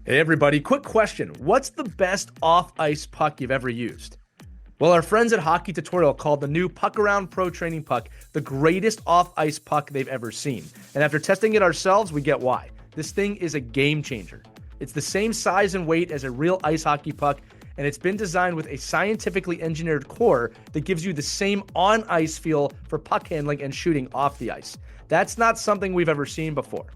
Hey everybody, quick question. What's the best off-ice puck you've ever used? Well, our friends at Hockey Tutorial called the new Puck Around Pro Training Puck the greatest off-ice puck they've ever seen. And after testing it ourselves, we get why. This thing is a game changer. It's the same size and weight as a real ice hockey puck, and it's been designed with a scientifically engineered core that gives you the same on-ice feel for puck handling and shooting off the ice. That's not something we've ever seen before.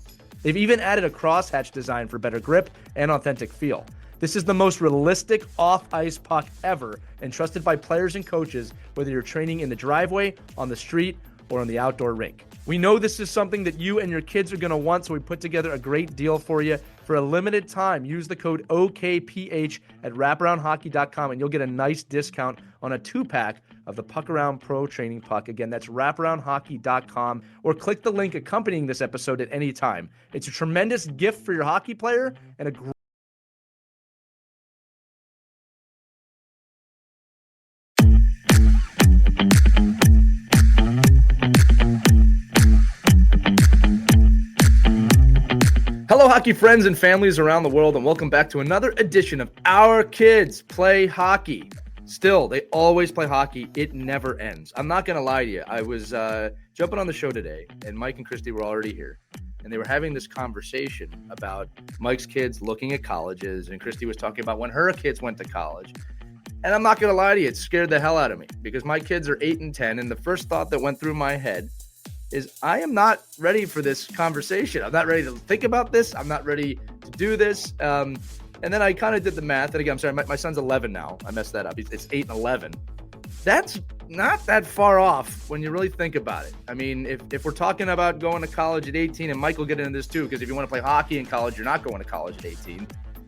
They've even added a crosshatch design for better grip and authentic feel. This is the most realistic off-ice puck ever and trusted by players and coaches, whether you're training in the driveway, on the street, or on the outdoor rink. We know this is something that you and your kids are going to want, so we put together a great deal for you. For a limited time, use the code OKPH at wraparoundhockey.com and you'll get a nice discount on a 2-pack of the Puck Around Pro Training Puck. Again, that's wraparoundhockey.com, or click the link accompanying this episode at any time. It's a tremendous gift for your hockey player and a great Hello, hockey friends and families around the world, and welcome back to another edition of Our Kids Play Hockey. Still, they always play hockey. It never ends. I'm not going to lie to you. I was jumping on the show today, and Mike and Christie were already here, and they were having this conversation about Mike's kids looking at colleges, and Christie was talking about when her kids went to college. And I'm not going to lie to you, it scared the hell out of me, because my kids are 8 and 10, and the first thought that went through my head is I am not ready for this conversation. I'm not ready to think about this. I'm not ready to do this. And then I kind of did the math. And again, I'm sorry, my son's 11 now. I messed that up. It's 8 and 11. That's not that far off when you really think about it. I mean, if we're talking about going to college at 18, and Mike will get into this too, because if you want to play hockey in college, you're not going to college at 18.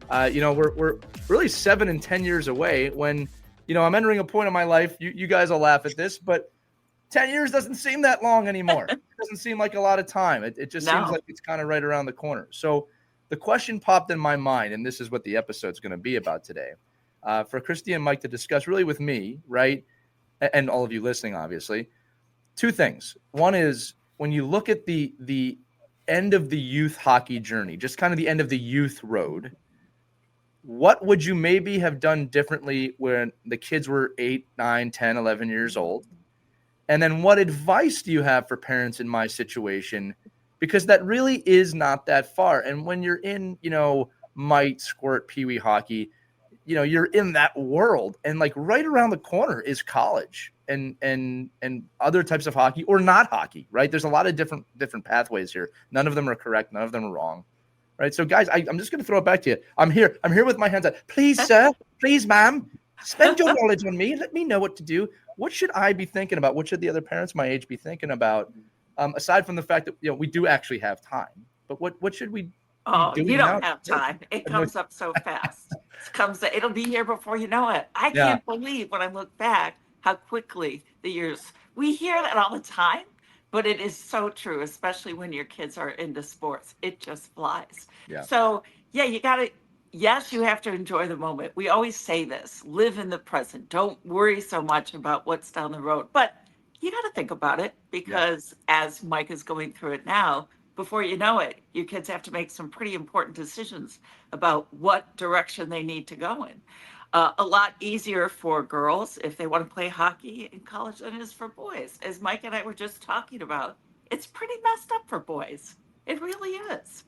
We're really 7 and 10 years away when, I'm entering a point in my life. You guys will laugh at this, but 10 years doesn't seem that long anymore. It doesn't seem like a lot of time. It just seems like it's kind of right around the corner. So the question popped in my mind, and this is what the episode's going to be about today, for Christie and Mike to discuss really with me, right, and all of you listening, obviously. 2 things. One is when you look at the end of the youth hockey journey, just kind of the end of the youth road, what would you maybe have done differently when the kids were 8, 9, 10, 11 years old? And then what advice do you have for parents in my situation? Because that really is not that far. And when you're in, mite, squirt, peewee hockey, you're in that world. And like right around the corner is college and other types of hockey or not hockey, right? There's a lot of different pathways here. None of them are correct. None of them are wrong, right? So guys, I'm just going to throw it back to you. I'm here with my hands up. Please, sir. Please, ma'am. Spend your knowledge on me. Let me know what to do. What should I be thinking about? What should the other parents my age be thinking about? Aside from the fact that we do actually have time, but what should we be doing? You don't have time. It comes up so fast. It'll be here before you know it. I can't believe when I look back how quickly the years. We hear that all the time, but it is so true, especially when your kids are into sports. It just flies. Yeah. So you got to. Yes, you have to enjoy the moment. We always say this, live in the present. Don't worry so much about what's down the road. But you got to think about it because as Mike is going through it now, before you know it, your kids have to make some pretty important decisions about what direction they need to go in. A lot easier for girls if they want to play hockey in college than it is for boys. As Mike and I were just talking about, it's pretty messed up for boys. It really is.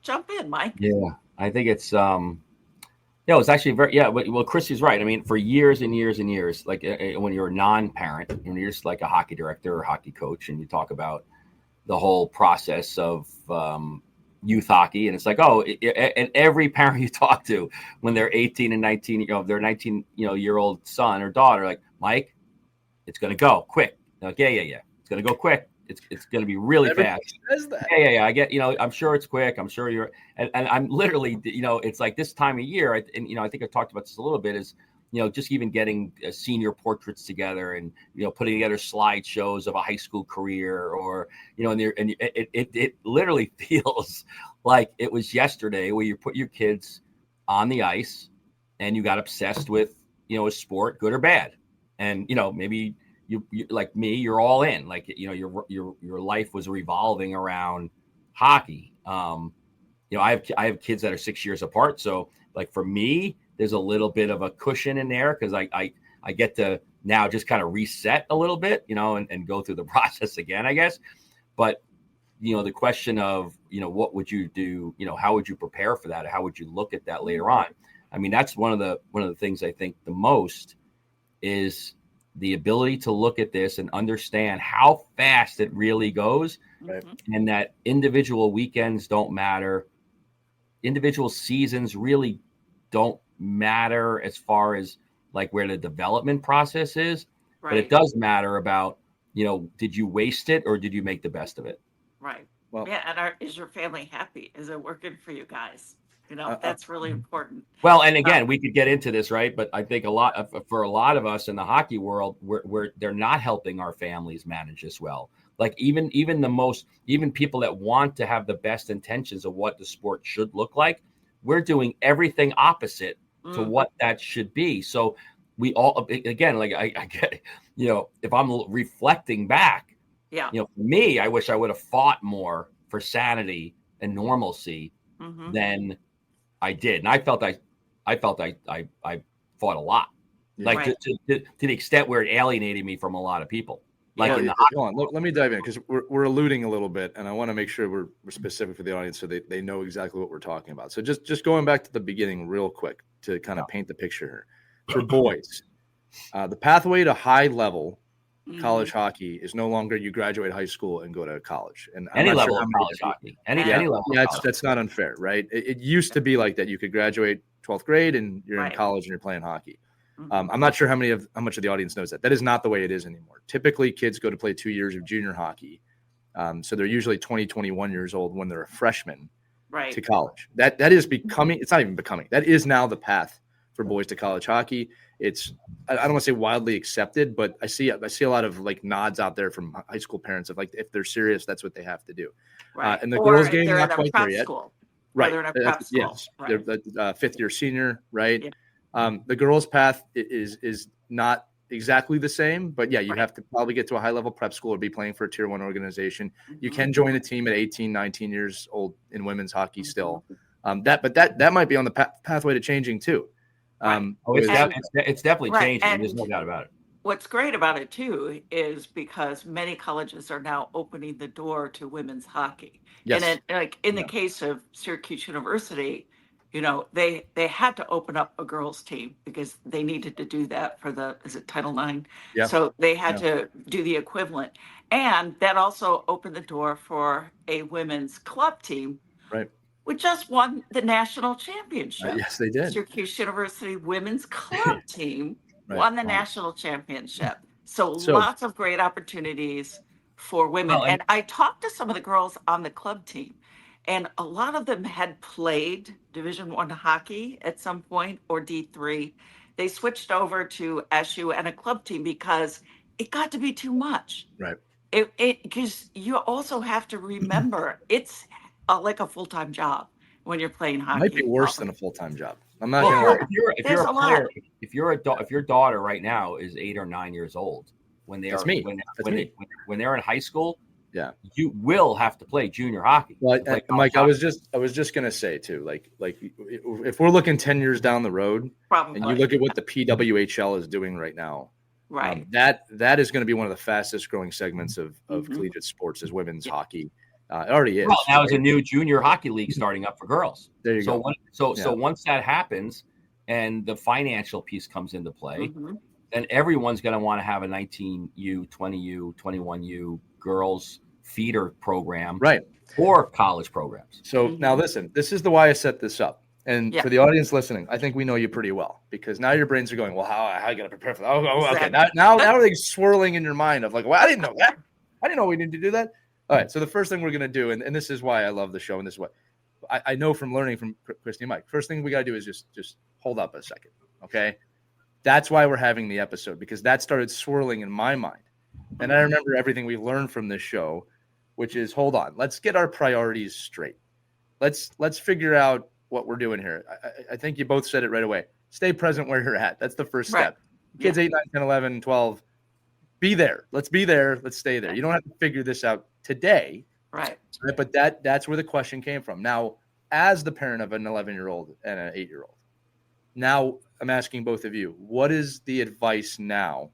Jump in, Mike. Yeah. I think it's it's actually well, Christie's right. I mean, for years and years and years, like when you're a non-parent, when you're just like a hockey director or hockey coach, and you talk about the whole process of youth hockey, and it's like, and every parent you talk to when they're 18 and 19, their 19 year old son or daughter, like, Mike, it's going to go quick. Like, yeah, it's going to go quick. It's going to be really fast. Says that. Yeah. I get, I'm sure it's quick. I'm sure you're, and I'm literally, it's like this time of year. And, I think I talked about this a little bit is, just even getting senior portraits together and, putting together slideshows of a high school career or, and it literally feels like it was yesterday where you put your kids on the ice and you got obsessed with, a sport, good or bad. And, maybe you like me, you're all in, like, your life was revolving around hockey. I have kids that are 6 years apart. So like for me, there's a little bit of a cushion in there because I get to now just kind of reset a little bit, and go through the process again, I guess. But, the question of, what would you do? How would you prepare for that? Or how would you look at that later on? I mean, that's one of the things I think the most is the ability to look at this and understand how fast it really goes, right. and that individual weekends don't matter. Individual seasons really don't matter as far as like where the development process is, but it does matter about, did you waste it or did you make the best of it? Right. Well, Yeah. And is your family happy? Is it working for you guys? That's really important. Well, and again, we could get into this, right? But I think for a lot of us in the hockey world, they're not helping our families manage this well. Like even people that want to have the best intentions of what the sport should look like, we're doing everything opposite to what that should be. So we all, again, like I get, if I'm reflecting back, for me, I wish I would have fought more for sanity and normalcy than I did. And I felt I fought a lot, like to the extent where it alienated me from a lot of people. Like let me dive in because we're alluding a little bit, and I want to make sure we're specific for the audience so they know exactly what we're talking about. So just going back to the beginning real quick to kind of paint the picture here. For boys, the pathway to high level college hockey is no longer you graduate high school and go to college. And any level of college hockey, any level. Yeah, that's not unfair, right? It used to be like that. You could graduate 12th grade and you're in college and you're playing hockey. I'm not sure how much of the audience knows that. That is not the way it is anymore. Typically, kids go to play 2 years of junior hockey. So they're usually 20, 21 years old when they're a freshman to college. That is becoming – it's not even becoming. That is now the path for boys to college hockey. It's I don't want to say wildly accepted, but I see a lot of like nods out there from high school parents of like if they're serious, that's what they have to do. Right. And the girls' game not quite there yet. School. Right. They're in a prep school. Yes. Right. They're fifth year senior. Right. Yeah. The girls' path is not exactly the same, but you have to probably get to a high level prep school or be playing for a tier 1 organization. You can join a team at 18, 19 years old in women's hockey still. That might be on the pathway to changing too. It's definitely changing. And there's no doubt about it. What's great about it too is because many colleges are now opening the door to women's hockey. Yes. And in the case of Syracuse University, they had to open up a girls' team because they needed to do that for Title IX? Yeah. So they had to do the equivalent, and that also opened the door for a women's club team. Right. We just won the national championship. Yes, they did. Syracuse University women's club team won the national championship. So lots of great opportunities for women. And I talked to some of the girls on the club team, and a lot of them had played Division I hockey at some point or D3. They switched over to SU and a club team because it got to be too much. Right. Because you also have to remember it's like a full-time job when you're playing hockey. It might be worse than a full-time job. I'm not gonna lie. If you're a player, if your daughter right now is 8 or 9 years old, when they're in high school, you will have to play junior hockey. Well, Mike, I was just gonna say too, like if we're looking 10 years down the road, and you look at what the PWHL is doing right now, that is going to be one of the fastest growing segments of collegiate sports is women's hockey. It already is. Well, now there's a new junior hockey league starting up for girls. There you go. So once that happens and the financial piece comes into play, then everyone's going to want to have a 19U, 20U, 21U girls feeder program, right? Or college programs. So now listen, this is the why I set this up. And for the audience listening, I think we know you pretty well because now your brains are going, well, how are you going to prepare for that? Okay. Now everything's swirling in your mind of like, well, I didn't know that. I didn't know we needed to do that. All right, so the first thing we're going to do, and this is why I love the show, and this is what I know from learning from Christie and Mike. First thing we got to do is just hold up a second, okay? That's why we're having the episode, because that started swirling in my mind. And I remember everything we learned from this show, which is, hold on, let's get our priorities straight. Let's figure out what we're doing here. I think you both said it right away. Stay present where you're at. That's the first step. Kids 8, 9, 10, 11, 12, be there. Let's be there. Let's stay there. You don't have to figure this out today. Right. But that's where the question came from. Now, as the parent of an 11-year-old and an 8-year-old. Now I'm asking both of you, what is the advice now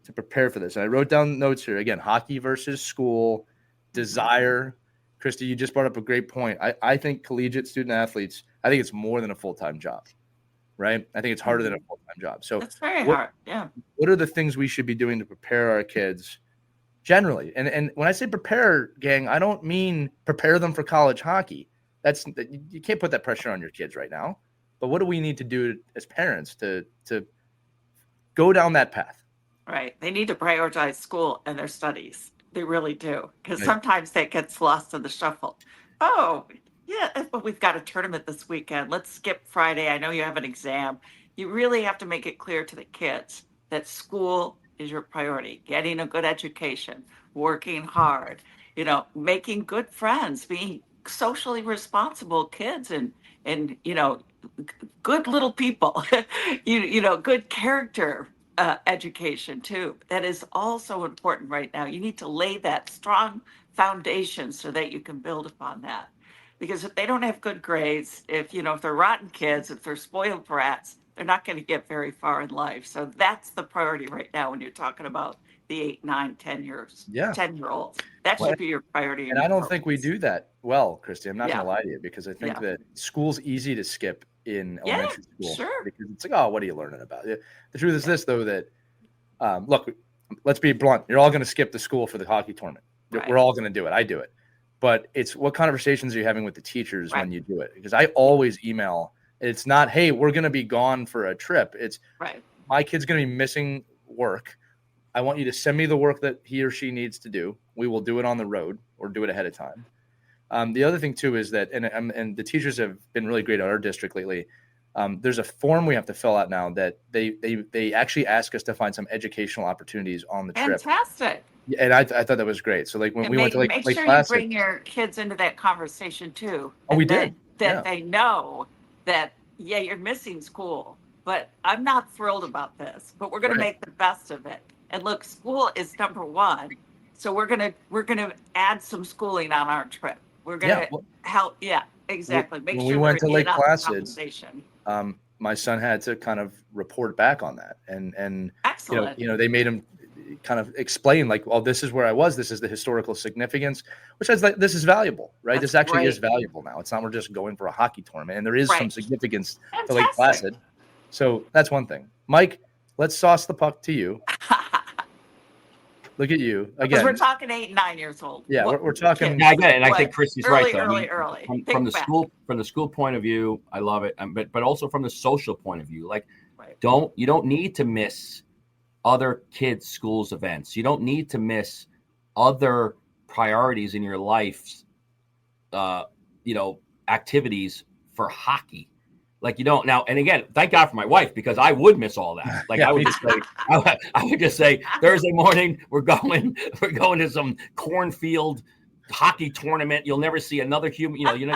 to prepare for this? And I wrote down notes here. Again, hockey versus school, desire. Christie, you just brought up a great point. I think collegiate student athletes, I think it's more than a full-time job, right? I think it's harder than a full-time job. So It's very hard. Yeah. what are the things we should be doing to prepare our kids generally? And when I say prepare, gang, I don't mean prepare them for college hockey. You can't put that pressure on your kids right now. But what do we need to do as parents to go down that path? Right. They need to prioritize school and their studies. They really do. Because sometimes that gets lost in the shuffle. Oh, yeah, but we've got a tournament this weekend. Let's skip Friday. I know you have an exam. You really have to make it clear to the kids that school is your priority, getting a good education, working hard, making good friends, being socially responsible kids and good little people, good character education too. That is also important right now. You need to lay that strong foundation so that you can build upon that. Because if they don't have good grades, if they're rotten kids, if they're spoiled brats, they're not going to get very far in life. So that's the priority right now when you're talking about the 8, 9, 10 years, 10-year-olds. That should be your priority. And I don't think we do that well, Christy. I'm not going to lie to you, because I think that school's easy to skip in elementary school. Sure. Because it's like, oh, what are you learning about? The truth is this, though, that look, let's be blunt. You're all going to skip the school for the hockey tournament. Right. We're all going to do it. I do it. But it's what conversations are you having with the teachers when you do it? Because I always email. It's not, hey, we're going to be gone for a trip. It's my kid's going to be missing work. I want you to send me the work that he or she needs to do. We will do it on the road or do it ahead of time. The other thing, too, is that, and the teachers have been really great at our district lately. There's a form we have to fill out now that they actually ask us to find some educational opportunities on the trip. Fantastic. And I thought that was great. So like when we went to make sure you bring your kids into that conversation too. Oh, we did. That they know that, you're missing school, but I'm not thrilled about this, but we're going to make the best of it. And look, school is number one. So we're going to add some schooling on our trip. We're going to help. Yeah, exactly. Make sure we went to Lake Placid. My son had to kind of report back on that, and excellent. They made him kind of explain, like, well, this is where I was. This is the historical significance, which is like, this is valuable, right? This actually is valuable now. It's not we're just going for a hockey tournament, and there is some significance to Lake Placid. So that's one thing. Mike, let's sauce the puck to you. Look at you again. Because we're talking 8 and 9 years old. Yeah, we're talking. Yeah, again, and I think Christie's right. Though. Early. From the school point of view, I love it. But also from the social point of view, like, you don't need to miss other kids' schools events. You don't need to miss other priorities in your life, activities for hockey. Like, you don't now, and again, thank God for my wife, because I would miss all that. Like, I would just say Thursday morning, we're going to some cornfield hockey tournament. You'll never see another human, you're only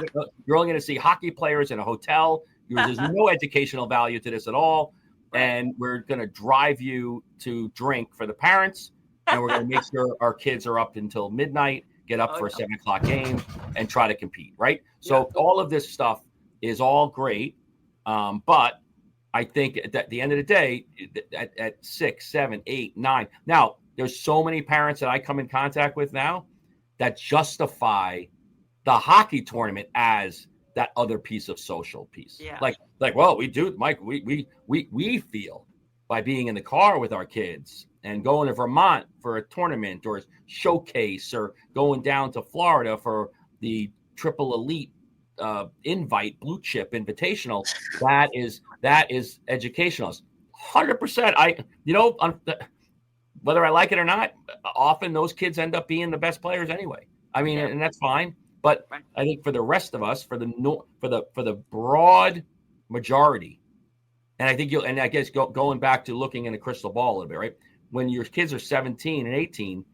going to see hockey players in a hotel. There's no educational value to this at all. And we're going to drive you to drink for the parents. And we're going to make sure our kids are up until midnight, get up for a 7 o'clock game and try to compete. Right. So all of this stuff is all great. But I think at the end of the day, at 6, 7, 8, 9. Now, there's so many parents that I come in contact with now that justify the hockey tournament as that other piece of social piece. Yeah. Like, well, we do, Mike, we feel by being in the car with our kids and going to Vermont for a tournament or a showcase, or going down to Florida for the Triple Elite invite, blue chip invitational, that is educational. 100%. Whether I like it or not, often those kids end up being the best players anyway. I mean, and that's fine. But I think for the rest of us, for the broad majority, and I think I guess going back to looking in a crystal ball a little bit, right? When your kids are 17 and 18,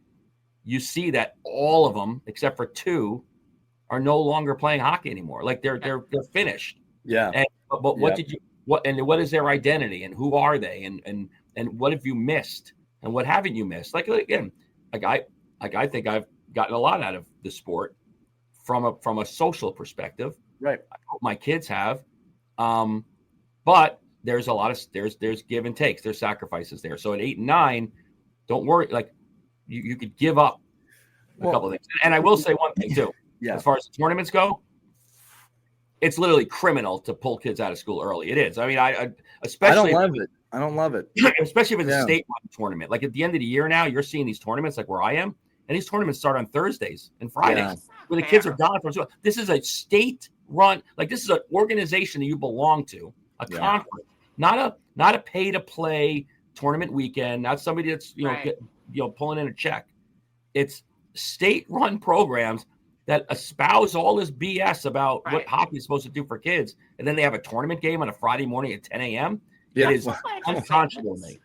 you see that all of them, except for 2, are no longer playing hockey anymore. Like they're finished. Yeah. But what is their identity, and who are they, and what have you missed, and what haven't you missed? Like, again, I think I've gotten a lot out of the sport from a social perspective. Right. I hope my kids have. But there's a lot of there's give and takes. There's sacrifices there. So at 8 and 9, don't worry. Like you could give up a couple of things. And I will say one thing too. Yeah. As far as the tournaments go, it's literally criminal to pull kids out of school early. It is. I mean, I especially I don't love it. Especially if it's a statewide tournament. Like at the end of the year now, you're seeing these tournaments like where I am, and these tournaments start on Thursdays and Fridays where the kids are gone from school. This is a state run, like this is an organization that you belong to, a conference, not a pay to play tournament weekend, not somebody that's pulling in a check. It's state run programs that espouse all this BS about what hockey is supposed to do for kids, and then they have a tournament game on a Friday morning at 10 a.m. It is unconscionable to me.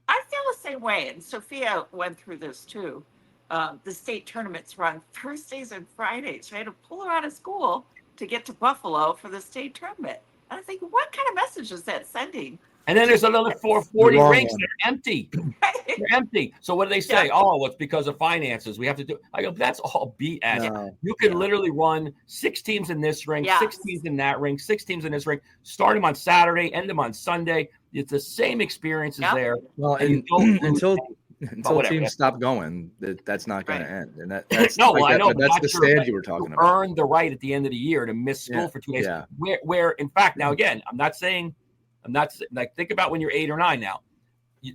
I feel the same way, and Sophia went through this too. The state tournaments run Thursdays and Fridays. So I had to pull her out of school to get to Buffalo for the state tournament. And I think, what kind of message is that sending? And then there's another 440 rinks that are empty. They're empty. So what do they say? Oh, it's because of finances. We have to do. I go, that's all BS. No. You can literally run 6 teams in this ring, 6 teams in that ring, 6 teams in this ring. Start them on Saturday, end them on Sunday. It's the same experiences there. Well, and until teams stop going, that's not going to end. And that's no, I know. That's the stand you were talking about. Earn the right at the end of the year to miss school for 2 days. Yeah. Where in fact, now again, I'm not like, think about when you're 8 or 9 now.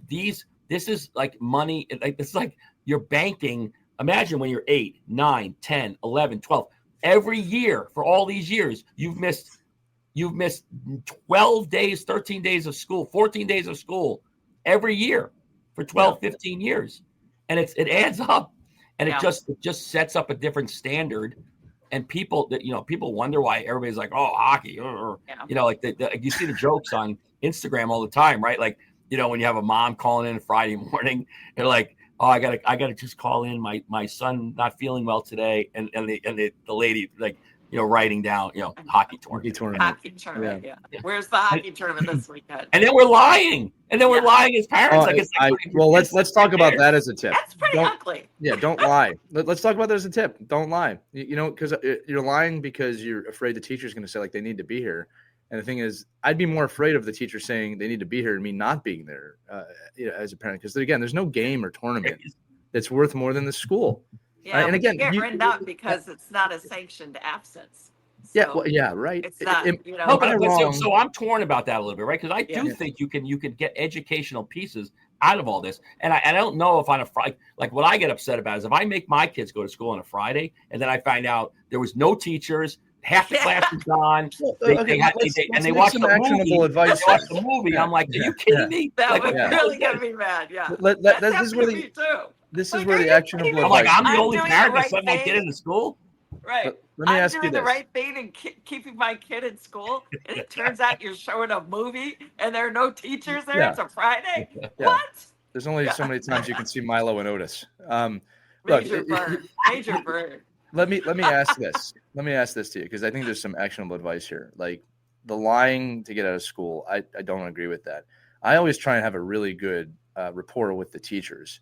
This is like money. It's like you're banking. Imagine when you're 8, 9, 10, 11, 12. Every year for all these years, you've missed 12 days, 13 days of school, 14 days of school every year for 12, 15 years. And it adds up, and it just sets up a different standard. And people wonder why everybody's like, oh, hockey, like you see the jokes on Instagram all the time, right? Like, when you have a mom calling in Friday morning, they're like, oh, I gotta just call in. My son not feeling well today, and the lady like, writing down, hockey tournament. Hockey tournament, yeah. Where's the hockey tournament this weekend? And then we're lying. And then we're lying as parents. Let's talk about that as a tip. That's pretty ugly. Yeah, don't lie. Let's talk about that as a tip. Don't lie. Because you're lying because you're afraid the teacher's going to say like they need to be here. And the thing is, I'd be more afraid of the teacher saying they need to be here and me not being there as a parent. Because again, there's no game or tournament that's worth more than the school. Yeah, and again, get written up because it's not a sanctioned absence. So right. It's not, so I'm torn about that a little bit, right? Because I do think you can get educational pieces out of all this, and I don't know if on a Friday, like what I get upset about is if I make my kids go to school on a Friday and then I find out there was no teachers, half the class is gone, they watch the movie. I'm like, are you kidding me? That would really get me mad. Yeah, this is where the actionable advice. I'm like, I'm the only parent that sent my kid into school. Right. Let me ask you doing this. the right thing and keeping my kid in school, and it turns out you're showing a movie and there are no teachers there. It's a Friday. What? There's only so many times you can see Milo and Otis. Major burn. Let me ask this. Let me ask this to you because I think there's some actionable advice here. Like the lying to get out of school, I don't agree with that. I always try and have a really good rapport with the teachers.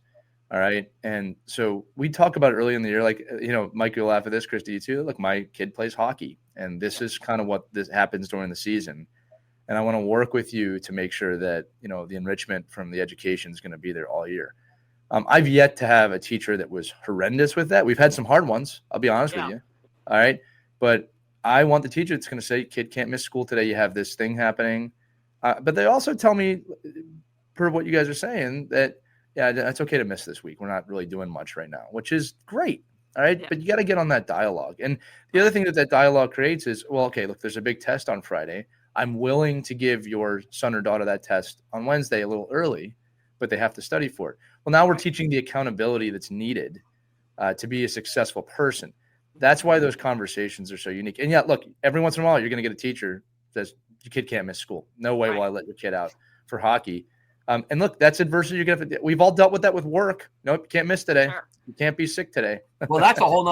All right. And so we talk about it early in the year, like, Mike, you'll laugh at this, Christie, you too. Look, my kid plays hockey and this is kind of what this happens during the season. And I want to work with you to make sure that, the enrichment from the education is going to be there all year. I've yet to have a teacher that was horrendous with that. We've had some hard ones. I'll be honest with you. All right. But I want the teacher that's going to say, kid can't miss school today. You have this thing happening. But they also tell me, per what you guys are saying, that, it's okay to miss this week. We're not really doing much right now, which is great. All right. But you got to get on that dialogue. And the other thing that dialogue creates is, well, okay, look, there's a big test on Friday. I'm willing to give your son or daughter that test on Wednesday a little early, but they have to study for it. Well, now we're teaching the accountability that's needed to be a successful person. That's why those conversations are so unique. And look, every once in a while, you're going to get a teacher that says, your kid can't miss school. No way will I let your kid out for hockey. And look, that's adversity you're going to have to. We've all dealt with that with work. Nope, you can't miss today. Sure. You can't be sick today. Well, that's a whole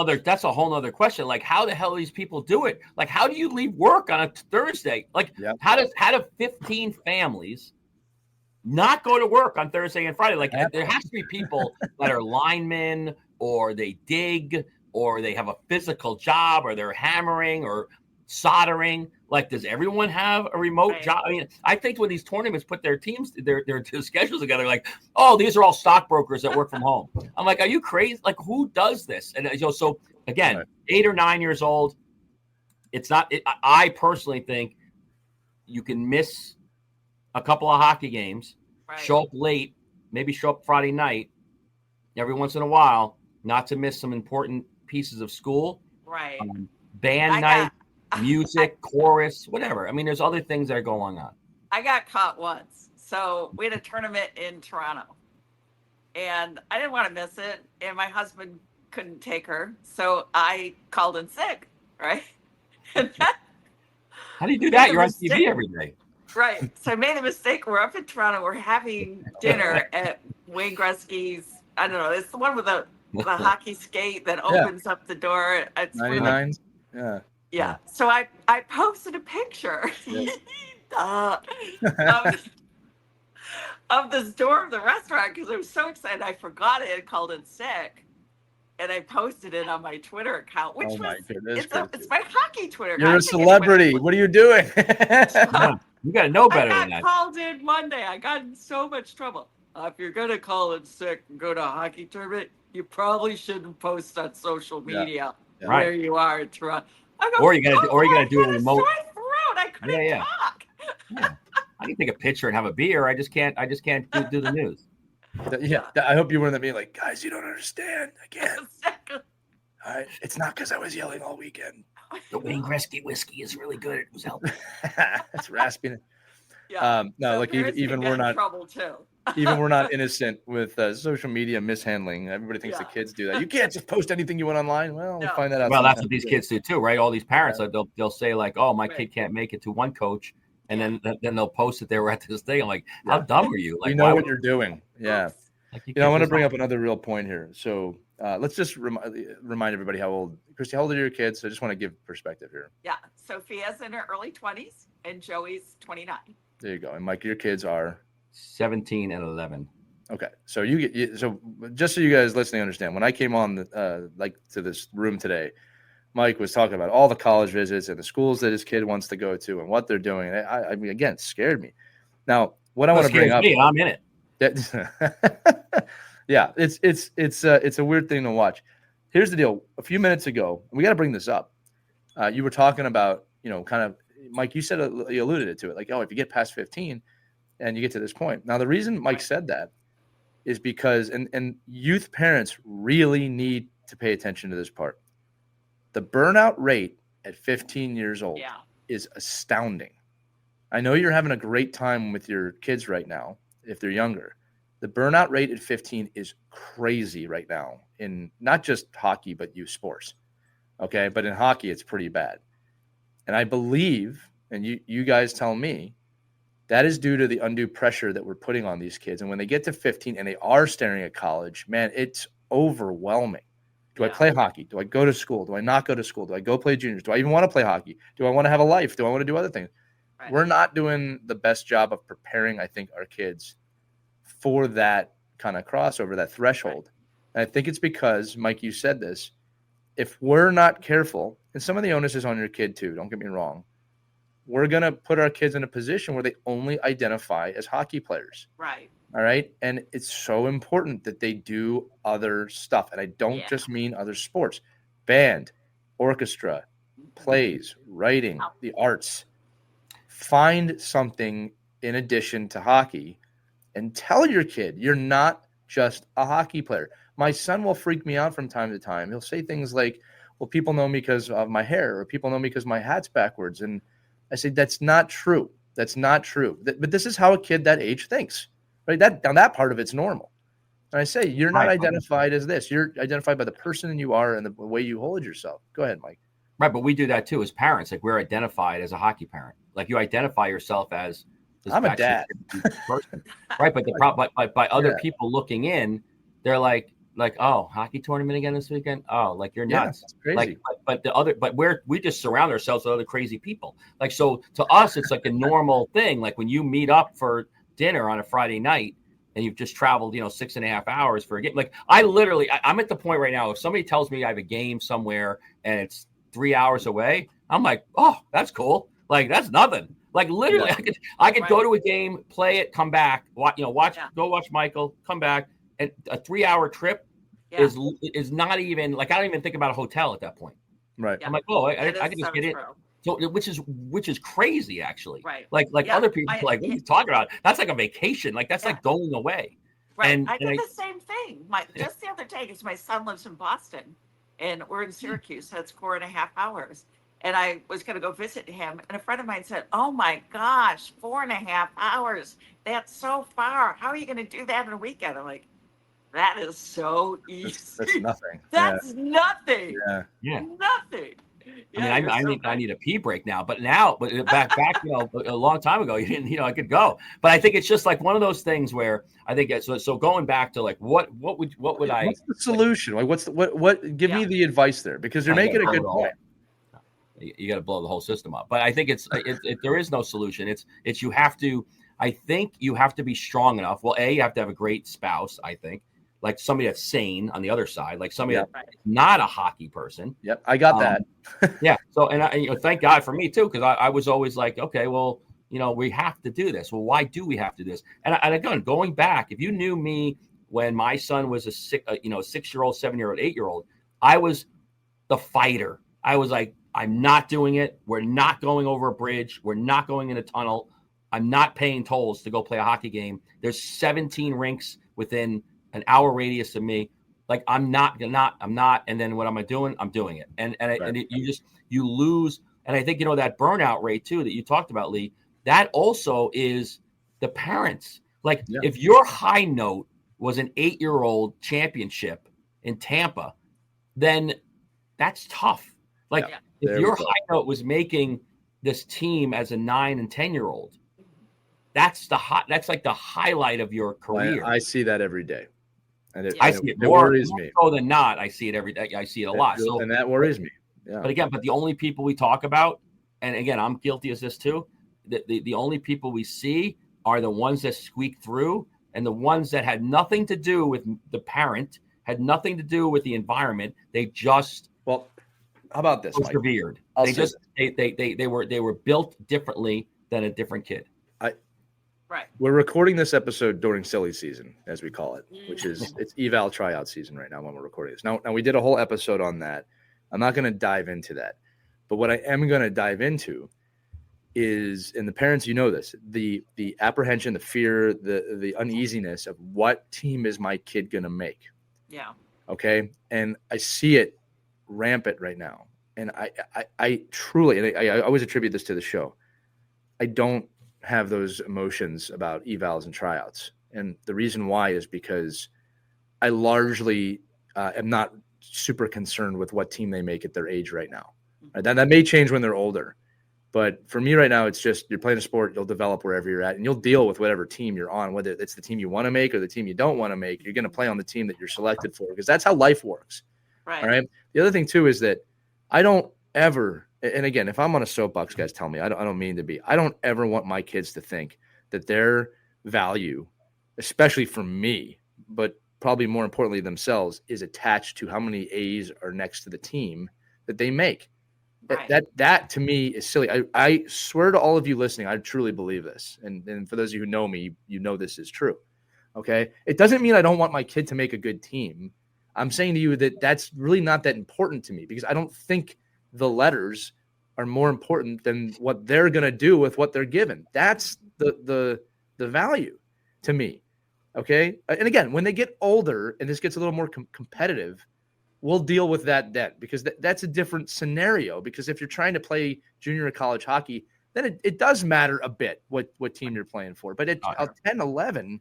nother question. Like, how the hell do these people do it? Like, how do you leave work on a Thursday? Like, how do 15 families not go to work on Thursday and Friday? Like, there has to be people that are linemen, or they dig, or they have a physical job, or they're hammering, or soldering. Like, does everyone have a remote Right. job? I mean, I think when these tournaments put their teams, their schedules together, like, oh, these are all stockbrokers that work from home. I'm like, are you crazy? Like, who does this? And so again, Right. 8 or 9 years old, it's not. I personally think you can miss a couple of hockey games, Right. show up late, maybe show up Friday night every once in a while, not to miss some important pieces of school, Right. band night, music, chorus, whatever. I mean, there's other things that are going on. I got caught once. So we had a tournament in Toronto, and I didn't want to miss it, and my husband couldn't take her, so I called in sick, right? And that, How do you do that? a You're on mistake. TV every day. right. So I made a mistake. We're up in Toronto. We're having dinner at Wayne Gretzky's. I don't know. It's the one with the hockey skate that opens up the door. It's 99. Yeah. Yeah. So I posted a picture of this door of the restaurant because I was so excited. I forgot it and called in sick. And I posted it on my Twitter account, which Oh my was goodness, it's my hockey Twitter You're account. a celebrity. What are you doing? You got to know better I than got that. called in Monday. I got in so much trouble. If you're gonna call in sick and go to a hockey tournament, you probably shouldn't post on social media Yeah. where you are in Toronto. I go, Or you got to do a I remote. had a sore throat. I couldn't talk. Yeah. I can take a picture and have a beer. I just can't do the news. Yeah. I hope you weren't that being like, guys, you don't understand. Again. All right. It's not because I was yelling all weekend. The Wayne Gretzky whiskey is really good. It was helping. It's rasping. Yeah. No, So like parents even can we're get in not trouble too. even we're not innocent with social media mishandling. Everybody thinks the kids do that. You can't just post anything you want online. Well, we No. find that out. Well, that's sometimes. what these kids do too, right? All these parents, they'll say like, "Oh, my Right. kid can't make it to one coach," and then they'll post it. They were at this thing. I'm like, how Yeah. dumb are you? Like, You know why what would- you're doing. Yeah. Oops. like, You know, I want to can't bring just- up another real point here. So let's just remind everybody how old, Christy, how old are your kids? I just want to give perspective here. Yeah. Sophia's in her early 20s and Joey's 29. There you go. And Mike, your kids are 17 and 11. okay. So so just so you guys listening understand, when I came on to this room today, Mike was talking about all the college visits and the schools that his kid wants to go to and what they're doing. And I mean, again, it scared me. Now, what I want to bring up, I'm in it. yeah, it's a weird thing to watch. Here's the deal. A few minutes ago, we got to bring this up. You were talking about, kind of, Mike, you said, you alluded to it, like, oh, if you get past 15 and you get to this point. Now, the reason Mike said that is because, and youth parents really need to pay attention to this part. The burnout rate at 15 years old is astounding. I know you're having a great time with your kids right now, if they're younger. The burnout rate at 15 is crazy right now in not just hockey, but youth sports. Okay. But in hockey, it's pretty bad. And I believe, and you guys tell me, that is due to the undue pressure that we're putting on these kids. And when they get to 15 and they are staring at college, man, it's overwhelming. Do I play hockey? Do I go to school? Do I not go to school? Do I go play juniors? Do I even want to play hockey? Do I want to have a life? Do I want to do other things? Right. We're not doing the best job of preparing, I think, our kids for that kind of crossover, that threshold. Right. And I think it's because, Mike, you said this, if we're not careful, and some of the onus is on your kid too, don't get me wrong, we're going to put our kids in a position where they only identify as hockey players. Right. All right. And it's so important that they do other stuff. And I don't just mean other sports, band, orchestra, plays, writing, the arts. Find something in addition to hockey and tell your kid you're not just a hockey player. My son will freak me out from time to time. He'll say things like, well, people know me because of my hair, or people know me because my hat's backwards. And I say, that's not true. That's not true. But this is how a kid that age thinks, right? That part of it's normal. And I say, you're not identified as this. You're identified by the person you are and the way you hold yourself. Go ahead, Mike. Right, but we do that too as parents. Like, we're identified as a hockey parent. Like, you identify yourself as this I'm a dad person, right? But the problem, by other people looking in, they're like, oh, hockey tournament again this weekend. Oh, like, you're nuts. That's crazy. Like, but we just surround ourselves with other crazy people. Like, so to us, it's like a normal thing. Like, when you meet up for dinner on a Friday night and you've just traveled, 6.5 hours for a game. Like, I'm at the point right now, if somebody tells me I have a game somewhere and it's 3 hours away, I'm like, oh, that's cool. Like that's nothing. Like literally, I could go to a game, play it, come back, go watch Michael, come back, and a 3-hour trip is not even like I don't even think about a hotel at that point. Right. I'm like, oh, I can just get in. So which is crazy actually. Right. Like other people are like, what are you talking about? That's like a vacation. Like that's like going away. Right. And I did the same thing. Just the other day, because my son lives in Boston and we're in Syracuse, so it's 4.5 hours. And I was going to go visit him. And a friend of mine said, oh my gosh, 4.5 hours. That's so far. How are you going to do that in a weekend? I'm like, that is so easy. That's nothing. That's nothing. Yeah. Nothing. Yeah, I mean, I need a pee break now, but back, a long time ago, you didn't, I could go, but I think it's just like one of those things where I think it's so going back to like, what would I, what's the solution? Like, give me the advice there, because you're making a good point. You got to blow the whole system up, but I think there is no solution. It's, I think you have to be strong enough. Well, you have to have a great spouse, I think. Like somebody that's sane on the other side, like somebody that's not a hockey person. Yep, I got that. Yeah. So, and thank God for me too, because I was always like, okay, well, we have to do this. Well, why do we have to do this? And again, going back, if you knew me when my son was a 6-year-old, 7-year-old, 8-year-old, I was the fighter. I was like, I'm not doing it. We're not going over a bridge. We're not going in a tunnel. I'm not paying tolls to go play a hockey game. There's 17 rinks within an hour radius of me. Like I'm not. And then what am I doing? I'm doing it. And you lose. And I think, that burnout rate too, that you talked about, Lee, that also is the parents. Like if your high note was an 8-year-old championship in Tampa, then that's tough. Like if your high note was making this team as a 9 and 10-year-old, that's like the highlight of your career. I see that every day. And I see it more than not. I see it every day. I see it a lot. So, and that worries me. Yeah. But the only people we talk about, and again, I'm guilty of this too. The only people we see are the ones that squeak through, and the ones that had nothing to do with the parent, had nothing to do with the environment. They just how about this? Persevered. They were built differently than a different kid. Right. We're recording this episode during silly season, as we call it, which is it's eval tryout season right now when we're recording this. Now we did a whole episode on that. I'm not going to dive into that, but what I am going to dive into is, and the parents, this, the apprehension, the fear, the uneasiness of what team is my kid going to make? Yeah. Okay. And I see it rampant right now. And I truly, and I always attribute this to the show, I don't have those emotions about evals and tryouts. And the reason why is because I largely am not super concerned with what team they make at their age right now. Right? That may change when they're older. But for me right now, it's just you're playing a sport, you'll develop wherever you're at, and you'll deal with whatever team you're on, whether it's the team you want to make or the team you don't want to make. You're going to play on the team that you're selected for, because that's how life works. Right. All right. The other thing, too, is that I don't ever, and again, if I'm on a soapbox, guys, tell me, I don't mean to be. I don't ever want my kids to think that their value, especially for me, but probably more importantly themselves, is attached to how many A's are next to the team that they make. Right. That to me is silly. I swear to all of you listening, I truly believe this. And for those of you who know me, you know this is true. Okay. It doesn't mean I don't want my kid to make a good team. I'm saying to you that that's really not that important to me, because I don't think the letters are more important than what they're going to do with what they're given. That's the value to me. Okay. And again, when they get older and this gets a little more competitive, we'll deal with that then, because that's a different scenario. Because if you're trying to play junior or college hockey, then it does matter a bit what team you're playing for. But at 10, 11,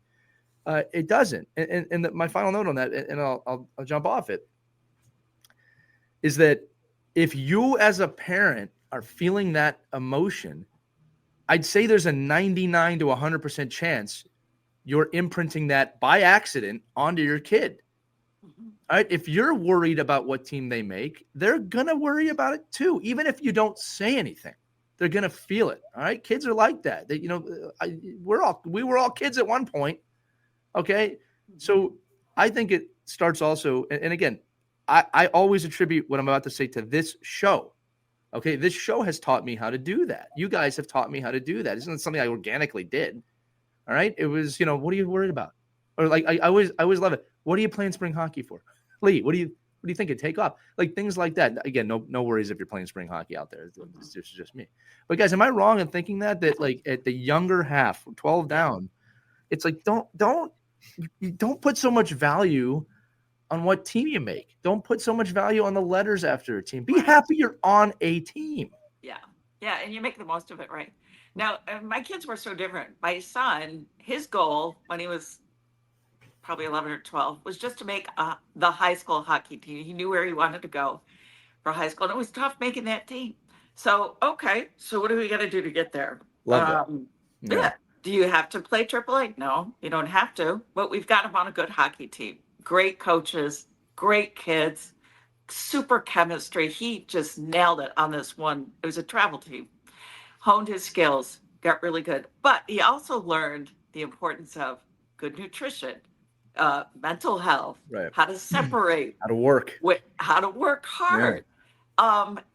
it doesn't. And my final note on that, and I'll jump off it, is that if you as a parent are feeling that emotion, I'd say there's a 99 to 100% chance you're imprinting that by accident onto your kid. All right. If you're worried about what team they make, they're going to worry about it too. Even if you don't say anything, they're going to feel it. All right. Kids are like that. We were all kids at one point. Okay. So I think it starts also. And again, I always attribute what I'm about to say to this show. Okay, this show has taught me how to do that. You guys have taught me how to do that. Isn't something I organically did? All right, it was, what are you worried about? Or like I always love it. What are you playing spring hockey for, Lee? What do you think? It take off, like things like that. Again, no worries if you're playing spring hockey out there. It's just me. But guys, am I wrong in thinking that like at the younger half, 12 down, it's like don't put so much value on what team you make. Don't put so much value on the letters after a team. Be happy you're on a team. Yeah. Yeah. And you make the most of it, right? Now, my kids were so different. My son, his goal when he was probably 11 or 12 was just to make the high school hockey team. He knew where he wanted to go for high school. And it was tough making that team. So, okay. So what do we got to do to get there? Love that. Yeah. Do you have to play AAA? No, you don't have to. But we've got him on a good hockey team. Great coaches, great kids, super chemistry. He just nailed it on this one. It was a travel team. Honed his skills, got really good. But he also learned the importance of good nutrition, mental health, right, how to separate, how to work hard,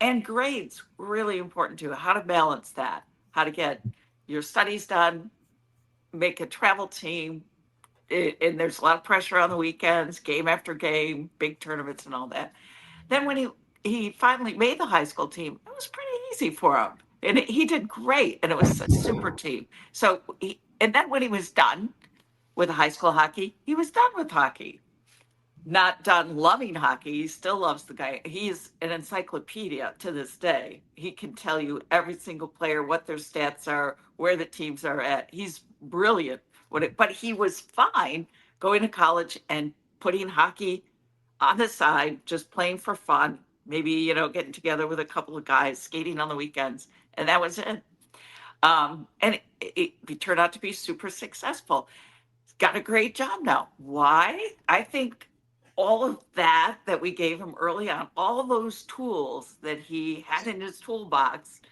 and grades really important too. How to balance that, how to get your studies done, make a travel team. And there's a lot of pressure on the weekends, game after game, big tournaments and all that. Then when he finally made the high school team, it was pretty easy for him. And he did great. And it was a super team. So, and then when he was done with high school hockey, he was done with hockey. Not done loving hockey. He still loves the guy. He's an encyclopedia to this day. He can tell you every single player, what their stats are, where the teams are at. He's brilliant. But he was fine going to college and putting hockey on the side, just playing for fun, maybe, getting together with a couple of guys, skating on the weekends. And that was it. And it turned out to be super successful. He's got a great job now. Why? I think all of that we gave him early on, all those tools that he had in his toolbox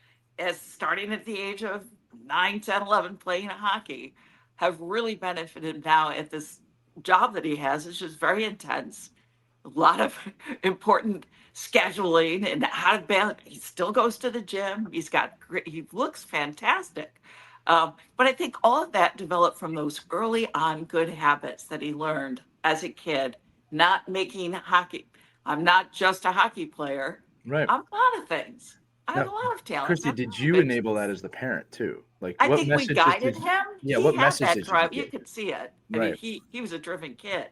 as starting at the age of 9, 10, 11, playing hockey, have really benefited him now at this job that he has. It's just very intense. A lot of important scheduling and how to balance. He still goes to the gym. He looks fantastic. But I think all of that developed from those early on good habits that he learned as a kid, not making hockey. I'm not just a hockey player. Right. I'm a lot of things. I have a lot of talent. Christy, did you enable that as the parent too? Like, I think we guided him. Yeah, he what had message that did drive. you You could see it. Right. I mean, he was a driven kid,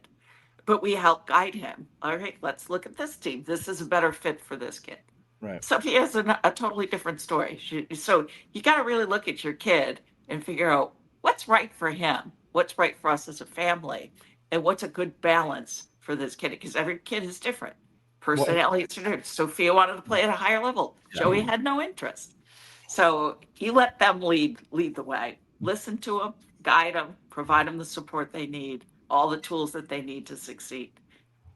but we helped guide him. All right, let's look at this team. This is a better fit for this kid. Right. So he has a totally different story. So you got to really look at your kid and figure out what's right for him, what's right for us as a family, and what's a good balance for this kid, because every kid is different. Personalities are different. Sophia wanted to play at a higher level. Joey had no interest. So you let them lead the way. Listen to them, guide them, provide them the support they need, all the tools that they need to succeed.